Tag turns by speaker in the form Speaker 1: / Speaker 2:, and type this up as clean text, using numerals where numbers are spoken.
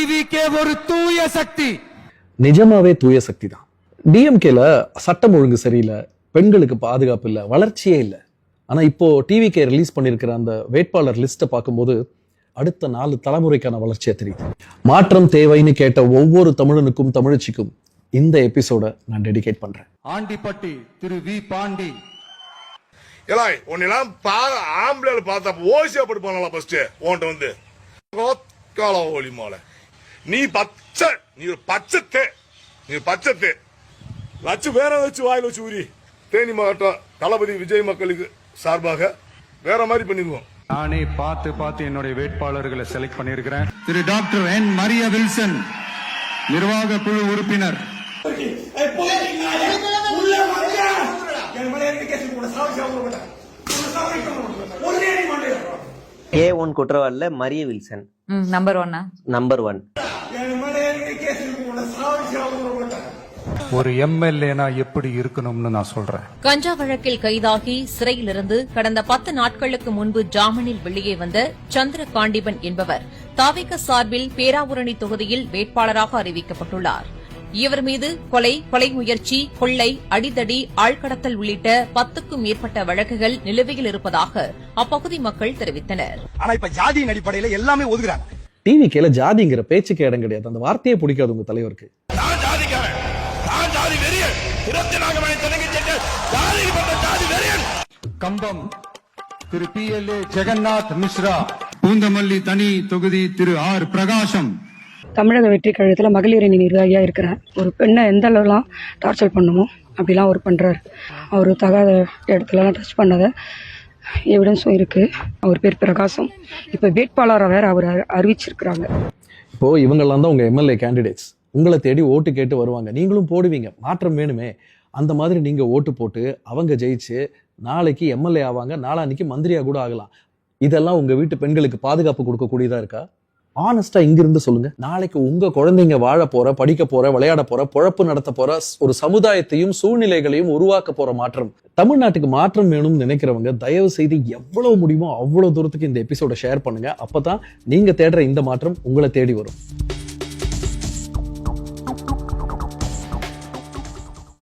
Speaker 1: டிவிக்கே ஒரு தூய சக்தி.
Speaker 2: நிஜமாவே தூய சக்தி தான். டிஎம்கேல சட்டம் ஒழுங்கு சரியில்லை, பெண்களுக்கு பாதுகாப்பு இல்லை, வளர்ச்சியே இல்லை. ஆனா இப்போ டிவிகே ரிலீஸ் பண்ணியிருக்கிற அந்த வேட்பாளர் லிஸ்ட்டை பார்க்கும்போது அடுத்த 4 தலைமுறைக்கான வளர்ச்சியை தெரியுது. மாற்றம் தேவைன்னு கேட்ட ஒவ்வொரு தமிழனுக்கும் தமிழச்சிக்கும் இந்த எபிசோட நான் டெடிகேட் பண்றேன்.
Speaker 1: ஆண்டிப்பட்டி திரு வி பாண்டி.
Speaker 3: எலாய் உன்னெல்லாம் ஆம்பளை பார்த்தா ஓசியா படுப்பாங்களா ஃபர்ஸ்ட் உன்கிட்ட வந்து கால ஒளி மாலை நீ ஒரு பச்சை லட்சம் வேற வச்சு வாயில வச்சு ஊறி தேனி மாவட்டம் தளபதி விஜய் மக்களுக்கு சார்பாக வேற மாதிரி பண்ணிடுவோம்.
Speaker 1: நானே பார்த்து என்னுடைய வேட்பாளர்களை செலக்ட் பண்ணியிருக்கிறேன். திரு டாக்டர் என் மரியா வில்சன், நிர்வாக குழு உறுப்பினர்.
Speaker 4: K1 குற்றவாளில மரிய வில்சன்
Speaker 5: நம்பர் 1.
Speaker 4: நம்பர் 1.
Speaker 1: ஒரு எம்எல்ஏனா எப்படி இருக்கணும்னு நான் சொல்றேன்.
Speaker 5: கஞ்சா வழக்கில் கைதாகி சிறையிலிருந்து கடந்த 10 நாட்களுக்கு முன்பு ஜாமீனில் வெளியே வந்த சந்திர காண்டிபன் என்பவர் தாவேக சார்பில் பேராவூரணி தொகுதியில் வேட்பாளராக அறிவிக்கப்பட்டுள்ளார். இவர் மீது கொலை முயற்சி, கொள்ளை, அடிதடி, ஆழ்கடத்தல் உள்ளிட்ட 10க்கும் மேற்பட்ட வழக்குகள் நிலுவையில் இருப்பதாக அப்பகுதி மக்கள் தெரிவித்தனர்.
Speaker 6: ஆனா இப்ப ஜாதியின் அடிப்படையில எல்லாமே ஒதுக்குறாங்க.
Speaker 2: டிவிகேல ஜாதிங்கிற பேச்சுக்கு இடம் கிடையாது. அந்த வார்த்தையே பிடிக்காது உங்க தலைவருக்கு.
Speaker 1: கம்பம் திரு PLA ஜெகநாத் மிஸ்ரா. பூந்தமல்லி தனி தொகுதி திரு R பிரகாசம்.
Speaker 7: தமிழக வெற்றி கழகத்தில் மகளிர் அணி நிர்வாகியாக இருக்கிறேன். ஒரு பெண்ணை எந்த அளவுலாம் டார்ச்சர் பண்ணுமோ அப்படிலாம் அவர் பண்ணுறாரு. அவர் தகாத இடத்துலலாம் டச் பண்ணாத எவிடன்ஸும் இருக்குது. அவர் பேர் பிரகாசம். இப்போ வேட்பாளராக வேற அவர் அறிவிச்சிருக்கிறாங்க.
Speaker 2: இப்போ இவங்கெல்லாம் தான் உங்க எம்எல்ஏ கேண்டிடேட்ஸ். உங்களை தேடி ஓட்டு கேட்டு வருவாங்க, நீங்களும் போடுவீங்க. மாற்றம் வேணுமே, அந்த மாதிரி நீங்க ஓட்டு போட்டு அவங்க ஜெயிச்சு நாளைக்கு எம்எல்ஏ ஆவாங்க, நாளான்னைக்கு மந்திரியா கூட ஆகலாம். இதெல்லாம் உங்க வீட்டு பெண்களுக்கு பாதுகாப்பு கொடுக்கக்கூடியதா இருக்கா? ஆனஸ்டா இங்கிருந்து சொல்லுங்க. நாளைக்கு உங்க குழந்தைங்க வாழ போற, படிக்க போற, விளையாட போற, பொழப்பு நடத்த போற ஒரு சமுதாயத்தையும் சூழ்நிலைகளையும் உருவாக்க போற மாற்றம், தமிழ்நாட்டுக்கு மாற்றம் வேணும்னு நினைக்கிறவங்க தயவு செய்து எவ்வளவு முடியுமோ அவ்வளவு தூரத்துக்கு இந்த எபிசோட ஷேர் பண்ணுங்க. அப்பதான் நீங்க தேடுற இந்த மாற்றம் உங்களை தேடி வரும்.